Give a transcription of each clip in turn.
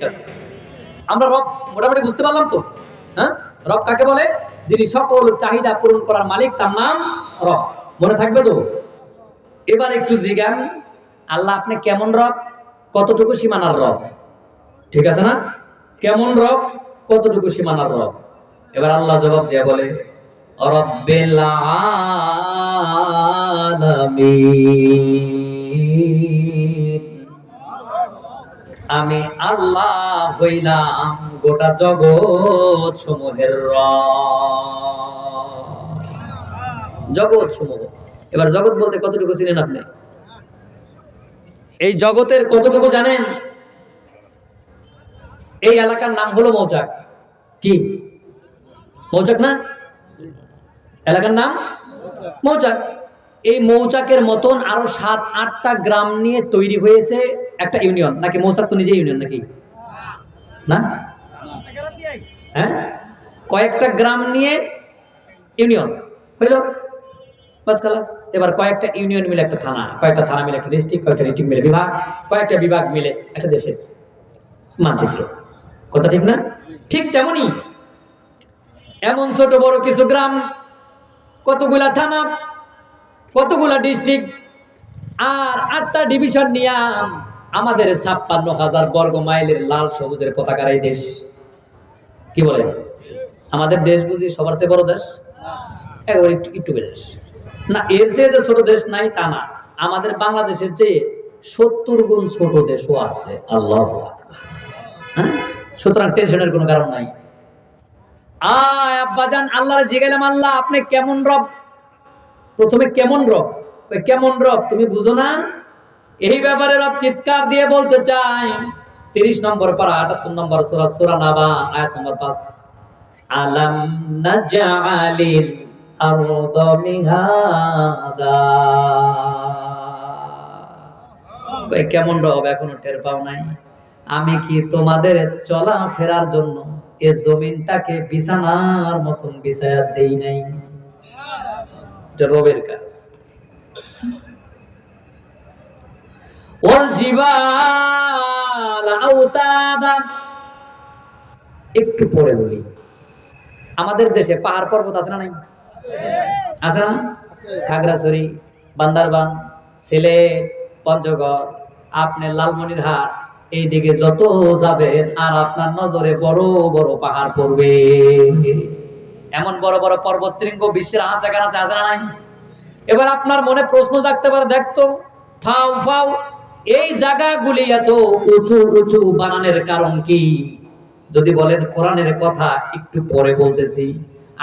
আছে। আমরা রব মোটামুটি বুঝতে পারলাম তো। হ্যাঁ, রব কাকে বলে? যিনি সকল চাহিদা পূরণ করার মালিক, তার নাম রব। মনে থাকবে তো? এবার একটু জিজ্ঞান, আল্লাহ আপনি কেমন রব, কতটুকু সীমানার রব? ঠিক আছে না? কেমন রব, কতটুকু সীমানার রব? এবার আল্লাহ জবাব দেয়া বলে, রব্বিল আলামিন, আমি আল্লাহ হইলাম গোটা জগৎ সমূহের রব। জগৎ সমূহ। এবার জগৎ বলতে কতটুকু চিনেন আপনি? এই জগতের কতটুকু জানেন? এই এলাকার নাম হলো মৌচাক। কি মৌচাক না? এলাকার নাম মৌচাক। এই মৌচাকের মতন আরো 7-8টা গ্রাম নিয়ে তৈরি হয়েছে একটা ইউনিয়ন। নাকি মৌচাক তো নিজে ইউনিয়ন নাকি না? হ্যাঁ, কয়েকটা গ্রাম নিয়ে ইউনিয়ন হইল, বাস খালাস। এবার কয়েকটা ইউনিয়ন মিলে একটা থানা, কয়েকটা থানা মিলে একটা ডিস্ট্রিক্ট, কয়েকটা ডিস্ট্রিক্ট মিলে বিভাগ, কয়েকটা বিভাগ মিলে একটা দেশের মানচিত্র। কথা ঠিক না? ঠিক তেমনি এমন ছোট বড় কিছু গ্রাম, কতগুলা থানা, কতগুলা ডিস্ট্রিক্ট আর 8টা ডিভিশন নিয়ে আমাদের 56,000 বর্গ মাইলের লাল সবুজের পতাকার এই দেশ। কি বলে আমাদের দেশ? বুঝি সবার চেয়ে বড় দেশ? একবার একটু দেশ না, এর চেয়ে যে ছোট দেশ নাই তা না। আমাদের বাংলাদেশের চেয়ে 70 গুণ ছোট দেশও আছে। আল্লাহু আকবার। হ্যাঁ, সুতরাং টেনশনের কোনো কারণ নাই। আব্বাজান আল্লাহর জিজ্ঞাসা, আল্লাহ আপনি কেমন রব? প্রথমে কেমন রব, কেমন রব তুমি বুঝো না? এই ব্যাপারে রব চিৎকার দিয়ে বলতে চাই। 30 নম্বর পারা 78 নম্বর সূরা, সূরা নাবা, আয়াত নম্বর 5। আলাম নাজআলিল আরদা মিহাদা। কেমন রব এখনো টের পাও নাই? আমি কি তোমাদের চলা ফেরার জন্য এই জমিনটাকে বিছানার মতন বিছায়া দেই নাই? রবের কাজ। ওয়াল জিবাল আওতাদা। একটু পরে বলি, আমাদের দেশে পাহাড় পর্বত আছে না নাই? আছে না? খাগড়াছড়ি, বান্দরবান, সিলেট, পঞ্চগড়, আপনি লালমনিরহাট, এইদিকে যত যাবেন আর আপনার নজরে বড় বড় পাহাড় পড়বে। এমন বড় বড় পর্বত শৃঙ্গ বিশ্বের জায়গা আছে, আছে না নাই? এবার আপনার মনে প্রশ্ন জাগতে পারে, দেখতো ফাও ফাও এই জায়গাগুলি এত উঁচু উঁচু বানানোর কারণ কি? যদি বলেন কোরআনের কথা একটু পরে বলতেছি,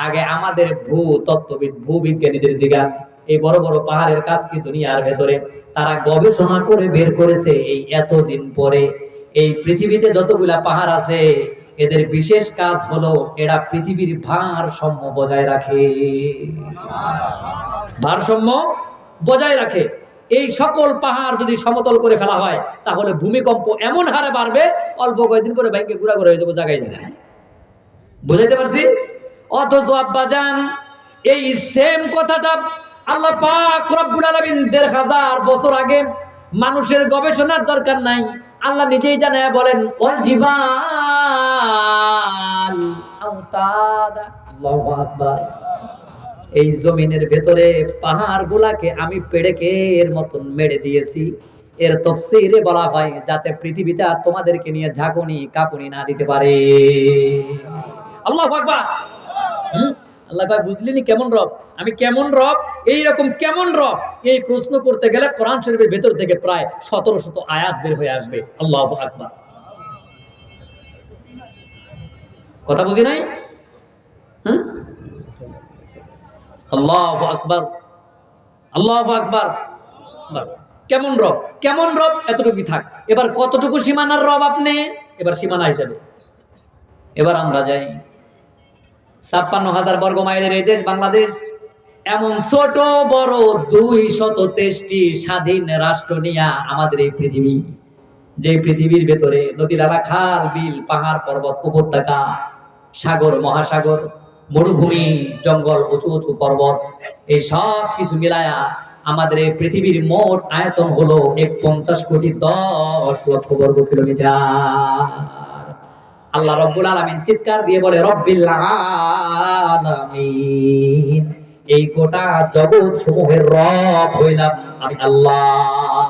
আগে আমাদের ভূতত্ত্ববিদ, ভূবিজ্ঞানীদের জিজ্ঞান, এই বড় বড় পাহাড়ের কাজ কি দুনিয়ার ভেতরে? তারা গবেষণা করে বের করেছে এই এতদিন পরে এই পৃথিবীতে যতগুলা পাহাড় আছে এদের বিশেষ কাজ হলো এরা পৃথিবীর ভারসাম্য বজায় রাখে। ভারসাম্য বজায় রাখে। এই সকল পাহাড় যদি সমতল করে ফেলা হয় তাহলে ভূমিকম্প এমন হারে বাড়বে, অল্প কয়েকদিন পরে ব্যাংকে ঘুরা ঘুরা হয়ে যাবো জায়গায় জায়গায়। বুঝাইতে পারছি? অথচ আব্বাজান এই সেম কথাটা আল্লাহ পাক রব্বুল আলামিন ১৫০০ বছর আগে, মানুষের গবেষণার দরকার নাই, আল্লাহ নিজেই জানায় বলেন, ওয়াল জিবাল আওতাদা। আল্লাহু আকবার। এই জমিনের ভেতরে পাহাড় গুলাকে আমি পেড়েকের মতন মেরে দিয়েছি। এর তাফসীরে বলা হয় যাতে পৃথিবীতে আর তোমাদেরকে নিয়ে ঝাঁকুনি কাঁপুনি না দিতে পারে। আল্লাহু আকবার। আল্লাহ কয়, বুঝলিনি কেমন রব? আমি কেমন রব? এই রকম কেমন রব এই প্রশ্ন করতে গেলে কোরআন শরীফের ভেতর থেকে প্রায় ১৭০০ আয়াত বের হয়ে আসবে। আল্লাহু আকবার। কথা বুঝি নাই? হ্যাঁ, আল্লাহু আকবার, আল্লাহু আকবার। বাস, কেমন রব, কেমন রব এতটুকুই থাক। এবার কতটুকু সীমানার রব আপনি? এবার সীমানা হিসাবে এবার আমরা যাই। ৫৬,০০০ বর্গ মাইলের এই দেশ বাংলাদেশ, এমন ছোট বড় ২২৩টি স্বাধীন রাষ্ট্র নিয়ে আমাদের এই পৃথিবী, যে পৃথিবীর ভেতরে নদী নালা, খাল বিল, পাহাড় পর্বত, উপত্যকা, সাগর মহাসাগর, মরুভূমি, জঙ্গল, উঁচু উঁচু পর্বত, এই সব কিছু মিলায়া আমাদের এই পৃথিবীর মোট আয়তন হলো ৪১,১০,১০,০০,০০০ বর্গ কিলোমিটার। আল্লাহ রব্বুল আলামিন চিৎকার দিয়ে বলে রব্বিল আলামিন, এই গোটা জগৎ সমূহের রব হইলাম আমি আল্লাহ।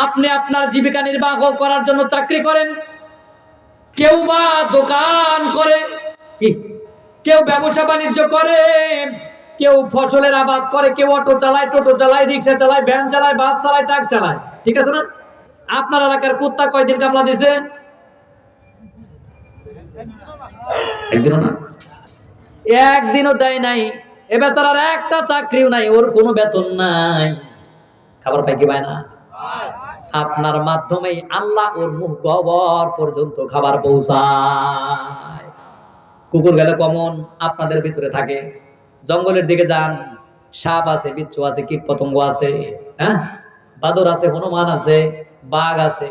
আপনি আপনার জীবিকা নির্বাহ করার জন্য চাকরি করেন, কেউ বা দোকান করে, কি কেউ ব্যবসা বাণিজ্য করে, কেউ ফসলের আবাদ করে, কেউ অটো চালায়, টোটো চালায়, রিক্সা চালায়, ভ্যান চালায়, বাস চালায়, ট্রাক চালায়, ঠিক আছে না? আপনার এলাকার কুত্তা কয়দিন কামলা দিছে? একদিনও না, একদিনও দেয় নাই। এ বেচারার একটা চাকরিও নাই, ওর কোনো বেতন নাই, খাবার পাই কি পায় না? আপনার মাধ্যমেই আল্লাহ ওর মুখ গহ্বর পর্যন্ত খাবার পৌঁছায়। কুকুর গেলে কমন আপনাদের ভিতরে থাকে, জঙ্গলের দিকে যান, সাপ আছে, বিচ্ছু আছে, কীট পতঙ্গ আছে, হ্যাঁ, বাদর আছে, হনুমান আছে, বাঘ আছে,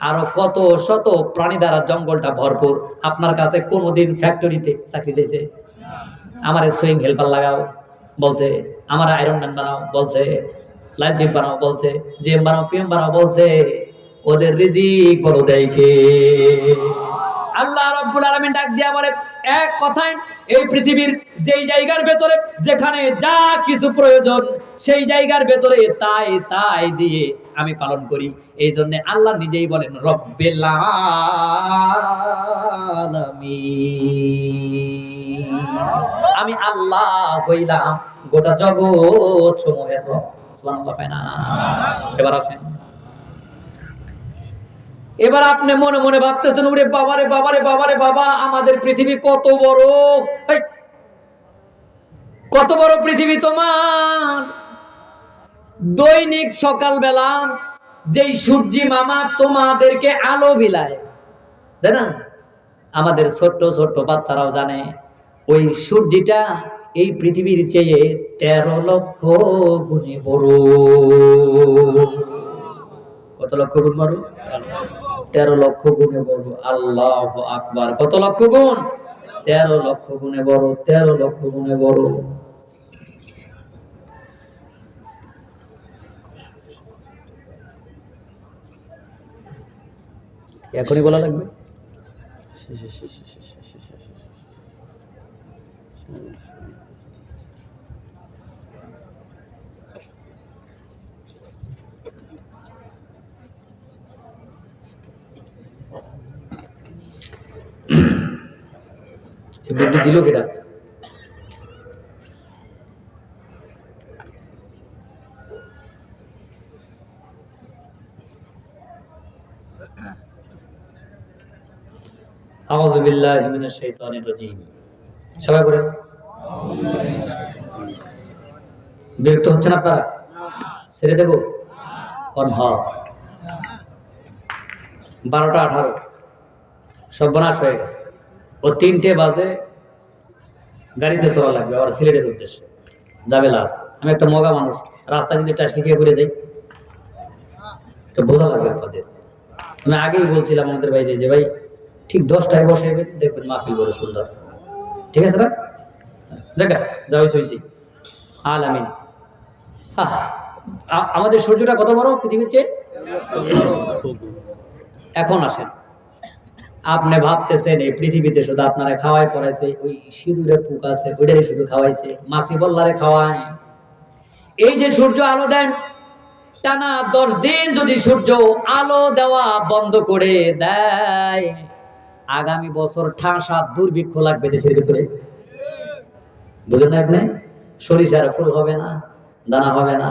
আরো কত শত প্রাণী দ্বারা জঙ্গলটা ভরপুর। আপনার কাছে কোনোদিন ফ্যাক্টরিতে চাকরি চাইছে? আমার সুইং হেল্পার লাগাও বলছে, আমার আয়রন ম্যান বানাও বলছে, লাইফ জিপ বানাও বলছে, জিএম বানাও, পিএম বানাও বলছে। ওদের রিজিক বড় দেয় কে? আল্লাহ রাব্বুল আলামিন ডাক দিয়া বলে, এক কথায় এই পৃথিবীর যেই জায়গার ভেতরে যেখানে যা কিছু প্রয়োজন সেই জায়গার ভেতরে তাই তাই দিয়ে আমি পালন করি। এই জন্য আল্লাহ নিজেই বলেন রব্বিল আলামিন, আমি আল্লাহ হইলাম গোটা জগৎ সমূহের রব। সুবহানাল্লাহ পায় না? এবার আসেন, এবার আপনি মনে মনে ভাবতেছেন, ওরে বাবারে বাবারে বাবারে বাবা, আমাদের পৃথিবী কত বড়, কত বড় পৃথিবী তোমার। দৈনিক সকালবেলা যেই সূর্যি মামা তোমাদেরকে আলো বিলায়, তাই না? আমাদের ছোট্ট ছোট্ট বাচ্চারাও জানে ওই সূর্যিটা এই পৃথিবীর চেয়ে 13 লক্ষ গুণে বড়। কত লক্ষ গুণ বড়? 13 লক্ষ গুণে বড়। আল্লাহু আকবার। কত লক্ষ গুণ? 13 লক্ষ গুণে বড়, 13 লক্ষ গুণে বড়। এখনই বলা লাগবে? বুদ্ধি দিল কেটা? আউযু বিল্লাহি মিনাশ শাইতানির রাজীম। সবাই বলেন। বিরক্ত হচ্ছেন আপনারা? ছেড়ে দেব? কোন হয় 12টা 18 সর্বনাশ হয়ে গেছে। ও 3টে বাজে গাড়িতে চলা লাগবে আবার সিলেটের উদ্দেশ্যে, ঝামেলা আছে। আমি একটা মগা মানুষ, রাস্তায় যদি টাসকে খেয়ে ঘুরে যাই, এটা বোঝা লাগবে আপনাদের। আমি আগেই বলছিলাম আমাদের ভাই যে ভাই ঠিক 10টায় বসে দেখবেন মাহফিল বড় সুন্দর, ঠিক আছে না? দেখা যাই হয়েছি আলামিন। আমাদের সূর্যটা কত বড় পৃথিবীর চেয়ে? এখন আসেন, আপনি ভাবতেছেন এই পৃথিবীতে শুধু আপনারা খাওয়াই পড়াইছে, ওই সিঁদুরে পুক আছে ওইটাই শুধু খাওয়াইছে, মাছি বল্লারে খাওয়ায়। এই যে সূর্য আলো দেন, টানা 10 দিন যদি সূর্য আলো দেওয়া বন্ধ করে দেয়, আগামী বছর ঠাসা দুর্ভিক্ষ লাগবে দেশের ভিতরে। বুঝেন না আপনি? সরিষার ফুল হবে না, দানা হবে না,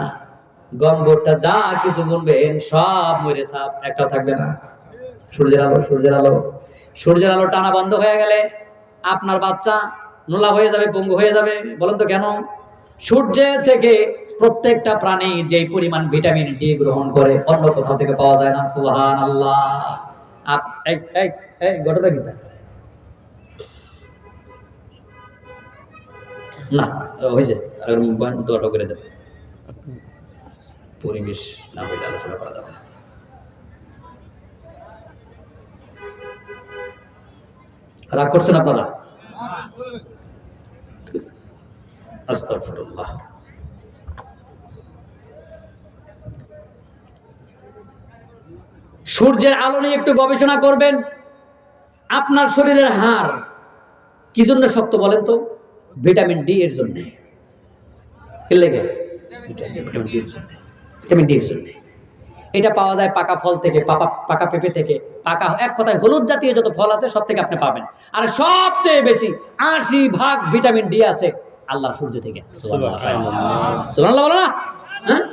গম ভুট্টা যা কিছু বুনবেন সব মরে সাপ, একটাও থাকবে না। সূর্যের আলো, সূর্যের আলো, সূর্যের আলো টানা বন্ধ হয়ে গেলে আপনার বাচ্চা নোলা হয়ে যাবে, পঙ্গু হয়ে যাবে। বলেন তো কেন? সূর্যের থেকে প্রত্যেকটা প্রাণী যেই পরিমাণ ভিটামিন ডি গ্রহণ করে অন্য কোথাও থেকে পাওয়া যায় না। সুবহানাল্লাহ। ঘটনা কি না হয়েছে? দোয়াটা করে দেবে, পরিবেশ না হইলে আলোচনা করা যাবে না। রাগ করছেন আপনারা? আস্তাগফিরুল্লাহ। সূর্যের আলো নিয়ে একটু গবেষণা করবেন। আপনার শরীরের হাড় কি জন্য শক্ত বলেন তো? ভিটামিন ডি এর জন্য। কি লেগে? ভিটামিন ডি এর জন্য। ভিটামিন ডি এর জন্য। এটা পাওয়া যায় পাকা ফল থেকে, পাকা পেঁপে থেকে, পাকা, এক কথায় হলুদ জাতীয় যত ফল আছে সব থেকে আপনি পাবেন। আর সবচেয়ে বেশি 80% ভিটামিন ডি আছে আল্লাহর সূর্য থেকে। সুবহানাল্লাহ বলো না? হ্যাঁ,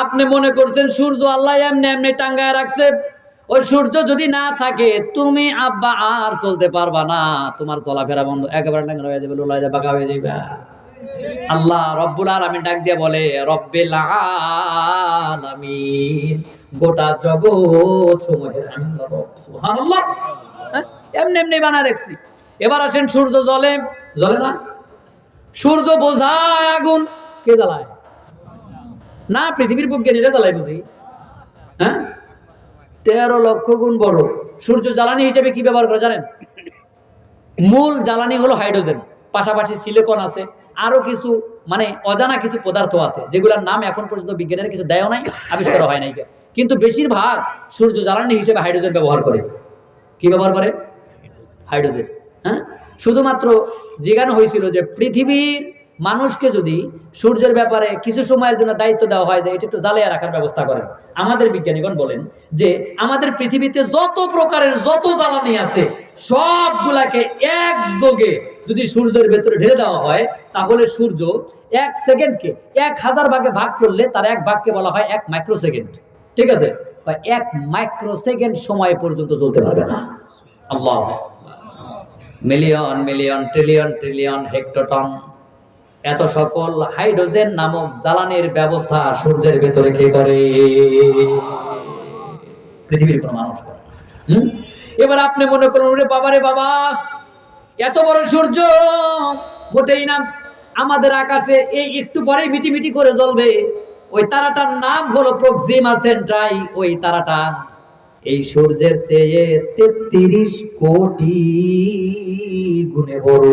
আপনি মনে করছেন সূর্য আল্লাহ এমনি এমনি টাঙ্গায় রাখছে? ওই সূর্য যদি না থাকে তুমি আব্বা আর চলতে পারবা না, তোমার চলাফেরা বন্ধ, একেবারে ল্যাংড়া হয়ে যাবে, লোলা হয়ে যাবে, বাঁকা হয়ে যাবে। আল্লাহ রব্বুল আলামিন ডাক দিয়ে বলে, রব্বিল আলামিন, গোটা জগৎ সমূহের আমি রব। সুবহানাল্লাহ। এমনি এমনি বানা রাখছি। এবার আসেন, সূর্য জ্বলে, জ্বলে না? সূর্য বোঝায় আগুন, কে জ্বালায়? না, পৃথিবীর বিজ্ঞানীরা জ্বালায় বুঝি। হ্যাঁ, 13 লক্ষ গুণ বড়। সূর্য জ্বালানি হিসেবে কি ব্যবহার করে জানেন? মূল জ্বালানি হলো হাইড্রোজেন, পাশাপাশি সিলিকন আছে, আরো কিছু মানে অজানা কিছু পদার্থ আছে যেগুলোর নাম এখন পর্যন্ত বিজ্ঞানীরা কিছু দেয় নাই, আবিষ্কার হয় নাই। কিন্তু বেশিরভাগ সূর্য জ্বালানি হিসেবে হাইড্রোজেন ব্যবহার করে। কি ব্যবহার করে? হাইড্রোজেন। হ্যাঁ, শুধুমাত্র জিজ্ঞাসা হয়েছিল যে পৃথিবীর মানুষকে যদি সূর্যের ব্যাপারে কিছু সময়ের জন্য দায়িত্ব দেওয়া হয় যে এটা একটু জ্বালিয়ে রাখার ব্যবস্থা করেন, আমাদের বিজ্ঞানীগণ বলেন যে আমাদের পৃথিবীতে যত প্রকারের যত জ্বালানি আছে সবগুলাকে একযোগে যদি সূর্যের ভেতরে ঢেলে দেওয়া হয়, তাহলে সূর্য 1 সেকেন্ডকে 1000 ভাগে ভাগ করলে তার এক ভাগকে বলা হয় 1 মাইক্রোসেকেন্ড। ঠিক আছে? 1 মাইক্রোসেকেন্ড সময় পর্যন্ত চলতে পারবে না। আল্লাহ, মিলিয়ন মিলিয়ন ট্রিলিয়ন ট্রিলিয়ন হেক্টোটন এত সকল হাইড্রোজেন নামক জ্বালানির ব্যবস্থা সূর্যের ভেতরে কে করে? পৃথিবীর কোন মানুষ করে। এবার আপনি মনে করুন, ওরে বাবা রে বাবা, এত বড় সূর্য মোটেই না, আমাদের আকাশে এই একটু পরেই মিটিমিটি করে জ্বলবে। ওই তারাটার নাম হলো প্রক্সিমা সেন্ট্রাই। ওই তারাটা এই সূর্যের চেয়ে 33 কোটি গুণে বড়।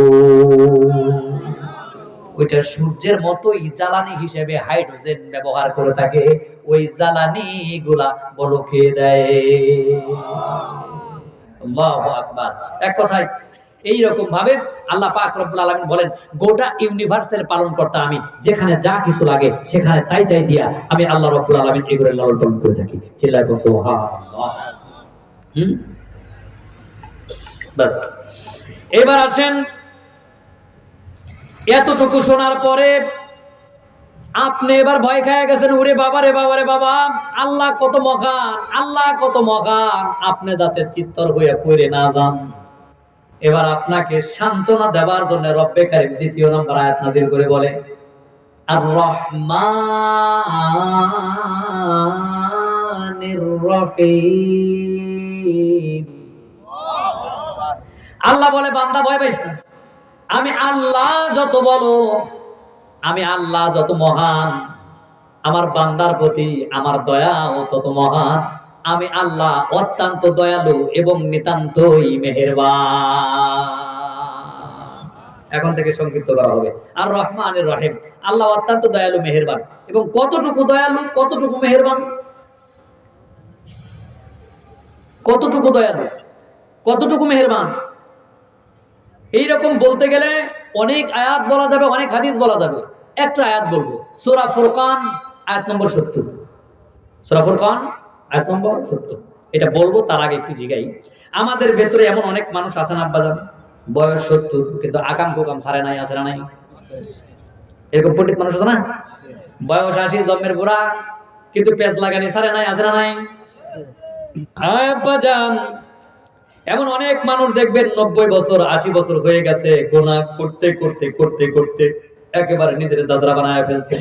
ওইটা সূর্যের মতোই জ্বালানি হিসেবে হাইড্রোজেন ব্যবহার করে থাকে। ওই জ্বালানি গুলা বলো খেয়ে দেয়। আল্লাহু আকবার। এক কথায় এইরকম ভাবে আল্লাহ পাক রব্বুল আলামিন বলেন, গোটা ইউনিভার্সের পালন কর্তা আমি, যেখানে যা কিছু লাগে সেখানে তাই তাই দিয়া আমি আল্লাহ রব্বুল আলামিন এগুলো লালন পালন করে থাকি। চিল্লায় বলুন সুবহানাল্লাহ। বাস, এবার আসেন, এতটুকু শোনার পরে আপনি এবার ভয় খেয়ে গেছেন, ওরে বাবা রে বাবা রে বাবা, আল্লাহ কত মহান, আল্লাহ কত মহান, আপনি যাতে চিত্তর হয়ে পড়ে না যান। এবার আপনাকে সান্ত্বনা দেওয়ার জন্য রব্বে কারীম 2 নম্বর আয়াত নাযিল করে বলে, আর রহমানির রহিম। আল্লাহ বলে, বান্দা ভয় পাইস না, আমি আল্লাহ যত বলো, আমি আল্লাহ যত মহান, আমার বান্দার প্রতি আমার দয়াও তত মহান। আমি আল্লাহ অত্যন্ত দয়ালু এবং নিতান্তই মেহেরবান। এখন থেকে সংক্ষিপ্ত করা হবে। আর রহমানির রহিম, আল্লাহ অত্যন্ত দয়ালু মেহেরবান। এবং কতটুকু দয়ালু, কতটুকু মেহেরবান, কতটুকু দয়ালু, কতটুকু মেহেরবান, এইরকম বলতে গেলে অনেক আয়াত বলা যাবে, অনেক হাদিস বলা যাবে। একটা আয়াত বলবো, সূরা ফুরকান আয়াত নম্বর 70। সূরা ফুরকান আয়াত নম্বর 70, এটা বলবো তার আগে একটু জিগাই। আমাদের ভেতরে এমন অনেক মানুষ আছেন আব্বাজান, বয়স 70 কিন্তু আকাম কুকাম ছাড়ে নাই, আছে না নাই? এরকম পণ্ডিত মানুষ আছে না? বয়স 80, জন্মের বুড়া, কিন্তু পেঁচ লাগানি ছাড়ে নাই, আছে না নাই? আব্বাজান, এমন অনেক মানুষ দেখবেন 90 বছর 80 বছর হয়ে গেছে, গুনাহ করতে করতে করতে করতে একেবারে নিজের জাজরা বানায় ফেলছে।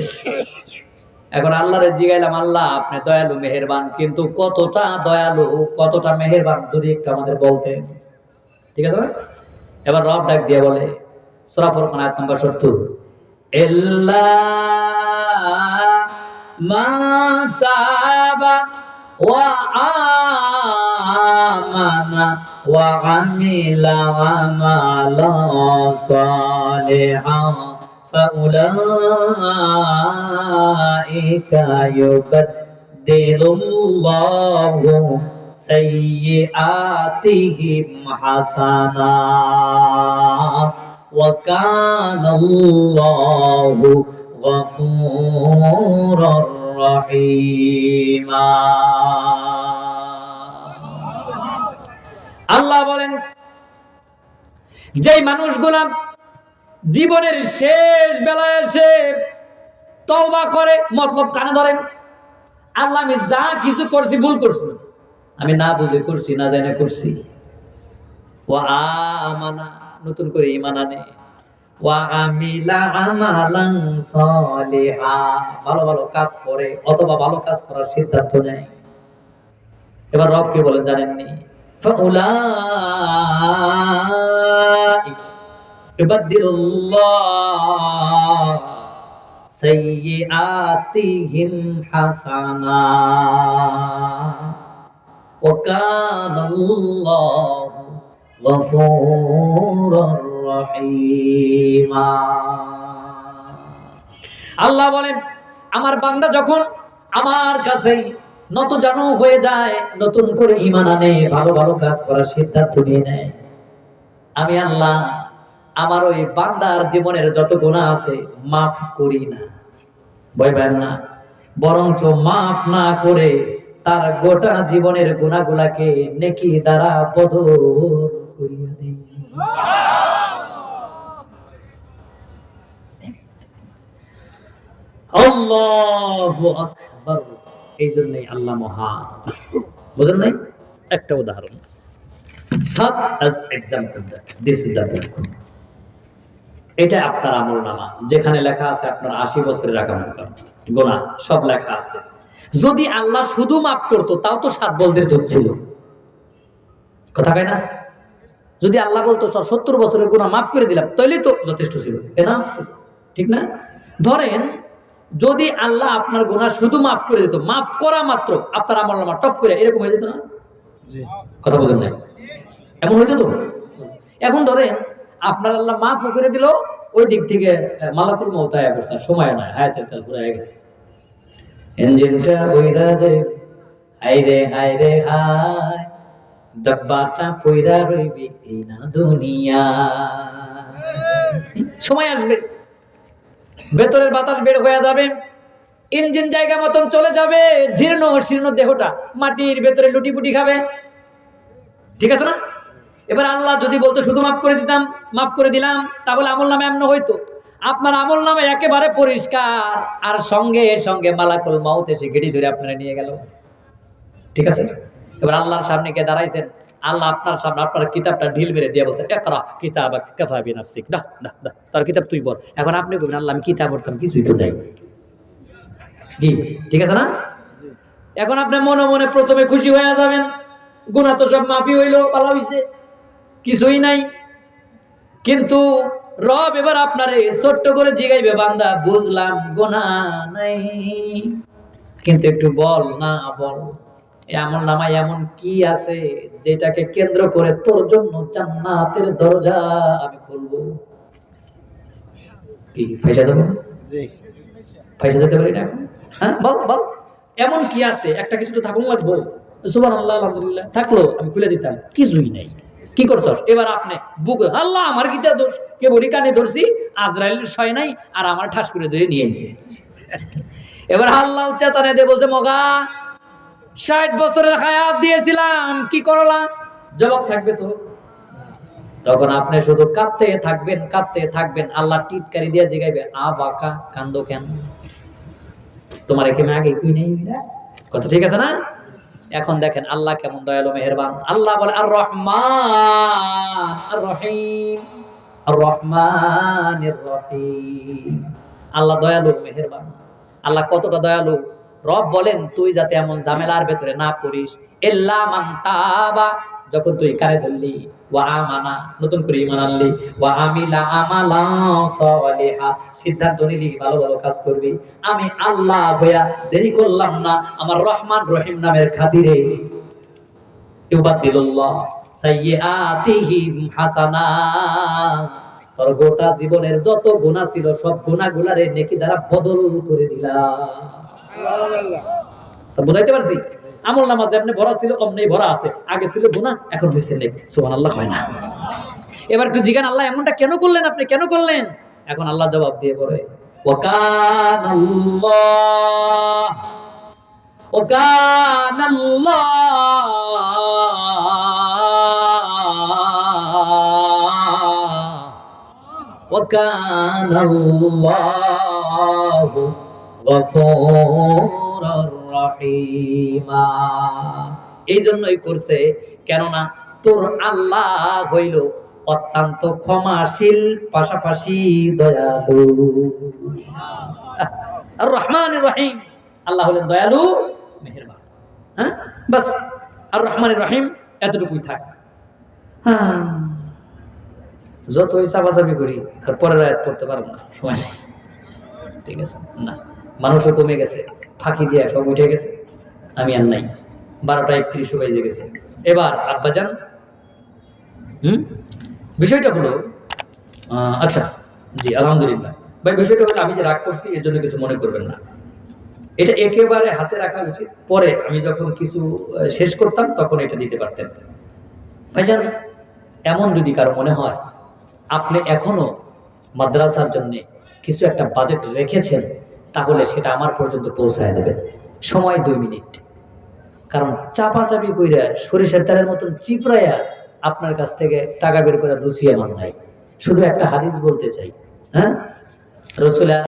এখন আল্লাহরে জিগাইলাম, আল্লাহ আপনি দয়ালু মেহেরবান, কিন্তু কতটা দয়ালু কতটা মেহেরবান যদি একটু আমাদের বলতেন। ঠিক আছে না? এবার রব ডাক দিয়ে বলে, সূরা ফুরকান আয়াত নম্বর 70, ইল্লা মা তাবা ওয়া আমানা ওয়া আমিলা আমালান সালিহান ফাউলাইকা ইউবাদদিলুল্লাহু সাইয়্যাতিহিম হাসানাত ওয়া কানাল্লাহু গফুরুর রহিমা। আল্লাহ বলেন, যেই মানুষগুলা জীবনের শেষ বেলায় এসে তওবা করে, মতলব কানে ধরেন, আল্লাহ আমি যা কিছু করছি ভুল করছি, আমি না বুঝে করছি, না জানে করছি, ওয়া আমানা নতুন করে ঈমান আনে, ওয়া আমিলা আমালান সালিহা ভালো ভালো কাজ করে অথবা ভালো কাজ করার সিদ্ধান্ত নেয়। এবার রব কি বলেন জানেননি? ফাউলাইকা ইউবাদদিলুল্লাহ সাইয়্যাতিহিম হাসানাত ওয়া কানাল্লাহু গফুরুর রহিমা। আল্লাহ বলেন, আমার বান্দা যখন আমার কাছে নতজানু হয়ে যায়, নতুন করে ঈমান আনে, ভালো ভালো কাজ করার সিদ্ধান্ত নিয়ে নেয়, আমি আল্লাহ আমার ওই বান্দার জীবনের যত গুনাহ আছে মাফ করি না, ভয় পান না, বরঞ্চ মাফ না করে তার গোটা জীবনের গুনাহগুলাকে নেকি দ্বারা বদল করিয়ে দেই। আল্লাহু আকবার। এই জন্যই আল্লাহ মহান, বুঝেন নাই? একটা উদাহরণ, such as example that this is the book. এটা আপনার আমলনামা, যেখানে লেখা আছে আপনার 80 বছরের আকামকাম গুনাহ সব লেখা আছে। যদি আল্লাহ শুধু মাফ করতো তাও তো 7 বলদের দুধ ছিল, কথা কয় না? যদি আল্লাহ বলতো 70 বছরের গুনাহ মাফ করে দিলাম, তাহলেই তো যথেষ্ট ছিল, এনাফ ছিল, ঠিক না? ধরেন যদি আল্লাহ আপনার গুনাহ শুধু মাফ করে দিত, মাফ করা মাত্র আপনার আমলনামা টপ করে এরকম হয়ে যেত না? কথা বুঝেন না? এমন হইতো তো? এখন ধরেন আপনার আল্লাহ মাফ করে দিল, ওই দিক থেকে মালাকুল মউত আয়া পড়ছে, সময় নাই, হায়াতের তেল ফুরায় গেছে, ইঞ্জিনটা কইরা যায়, হায়রে হায়রে হায়, ডাব্বাটা পয়রা রইবে এই না দুনিয়া। সময় আসবে, ভেতরের বাতাস বের হয়ে যাবে, ইঞ্জিন জায়গা মতন চলে যাবে, জীর্ণ শীর্ণ দেহটা মাটির ভেতরে লুটিপুটি খাবে, ঠিক আছে না? এবার আল্লাহ যদি বলতো শুধু মাফ করে দিতাম, মাফ করে দিলাম, তাহলে আমলনামা এমন হইতো, আপনার আমলনামা একেবারে পরিষ্কার, আর সঙ্গে সঙ্গে মালাকুল মউত এসে গেড়ি ধরে আপনারা নিয়ে গেল, ঠিক আছে? এবার আল্লাহর সামনে গিয়ে দাঁড়াইছেন, আল্লাহ আপনার সামনে আপনার কিতাবটা ঢিল মেরে দিয়ে বলছেন, ইকরা কিতাবাক কাফা বিনাফসিক, দা দা দা তার কিতাব তুই পড়। এখন আপনি কইবেন আল্লাহ আমি কিতাব পড়তাম, কিছুই তো নাই, কি ঠিক আছে না? এখন আপনি মনে মনে প্রথমে খুশি হয়ে যাবেন, গুনাহ তো সব মাফি হইলো, ভালো হইছে, কিছুই নাই। কিন্তু রব এবার আপনারে ছোট্ট করে জিগাইবে, বান্দা বুঝলাম গুনাহ নাই, কিন্তু একটু বল না, বল এমন নামায় এমন কি আছে যেটাকে কেন্দ্র করে তোর জন্য জান্নাতের দরজা আমি খুলবো। কি পয়সা যাবো? পয়সা যেতে পারি না এখন? হ্যাঁ বল বল, এমন কি আছে, একটা কিছু তো থাকুন লাগবো। সুবহানাল্লাহ আলহামদুলিল্লাহ থাকলো, আমি খুলে দিতাম, কিছুই নাই। কি করছস? এবার আপনি বুকে আল্লাহ আমার কিতা দোষ, কে বলি কানে ধরছি, আজরাইলের সয় নাই, আর আমার ঠাস করে ধরে নিয়ে আইছে। এবার আল্লাহ চেতনে দিয়ে বলছে, মগা 60 বছরের হায়াত দিয়েছিলাম, কি করলা? জবাব থাকবে তো? তখন আপনি শুধু কাঁদতে থাকবেন, কাঁদতে থাকবেন, আল্লাহ টিটকারি দিয়ে জিগাইবে, আ বাকা কান্দো কেন, তোমার এখানে আগে কই নেই, কথা ঠিক আছে না? এখন দেখেন আল্লাহ কেমন দয়ালু মেহেরবান। আল্লাহ বলে আর রহমান আর রহিম, আর রহমানির রহিম। আল্লাহ দয়ালু মেহেরবান। আল্লাহ কতটা দয়ালু, রব বলেন তুই যাতে এমন ঝামেলার ভেতরে না পড়িস, ইল্লা মান তাবা, যখন তুই কানে ধরলি, ওয়া আমানা নতুন করে ঈমান আনলি, ওয়া আমিলা আমালান সালিহা সিদ্ধান্ত নিলি ভালো ভালো কাজ করবি, আমি আল্লাহ হইয়া দেরি করলাম না, আমার রহমান রহিম নামের খাতিরে ইউবাদদিলুল্লাহ সাইয়্যাতিহিম হাসানাত, তোর গোটা জীবনের যত গুনাহ ছিল সব গুনাহগুলারে নেকি দ্বারা বদল করে দিলাম। তো বুঝাইতে পারছি? আমল নামাজ যেমনি ভরা ছিল অমনি ভরা আছে, আগে ছিল গুনাহ এখন হয়েছে নেক। সুবহানাল্লাহ কয় না? এবার একটু জিজ্ঞান আল্লাহ এমনটা কেন করলেন, আপনি কেন করলেন? এখন আল্লাহ জবাব দিয়ে বলে وَكَانَ اللَّهُ غَفُورًا رَّحِيمًا। এই জন্যই করছে, কেননা তোর আল্লাহ হইল অত্যন্ত ক্ষমাশীল, পাশাপাশি দয়ালু। আর রহমান রহিম, আল্লাহ হলেন দয়ালু মেহেরবান। হ্যাঁ, বাস আর রহমান রহিম এতটুকুই থাক। হ্যাঁ, যতই চাপাচাপি করি আর পরের আয়াত পড়তে পারবো না, সময় নেই। ঠিক আছে না, মানুষও কমে গেছে, ফাঁকি দিয়ে সব উঠে গেছে, আমি আর নাই। 12:31 বেজে গেছে। এবার আব্বাজান, বিষয়টা হলো আচ্ছা, জি আলহামদুলিল্লাহ ভাই। বিষয়টা হলো আমি যে রাগ করছি এর জন্য কিছু মনে করবেন না, এটা একেবারে হাতে রাখা উচিত। পরে আমি যখন কিছু শেষ করতাম তখন এটা দিতে পারতেন। ভাইজান, এমন যদি কারো মনে হয় আপনি এখনো মাদ্রাসার জন্য কিছু একটা বাজেট রেখেছেন, তাহলে সেটা আমার পর্যন্ত পৌঁছায় দেবেন। সময় 2 মিনিট। কারণ চাপাচাপি কইরা সরিষার তেলের মতন চিপড়াইয়া আপনার কাছ থেকে টাকা বের করে রুচি আমার নাই। শুধু একটা হাদিস বলতে চাই। হ্যাঁ, রাসূল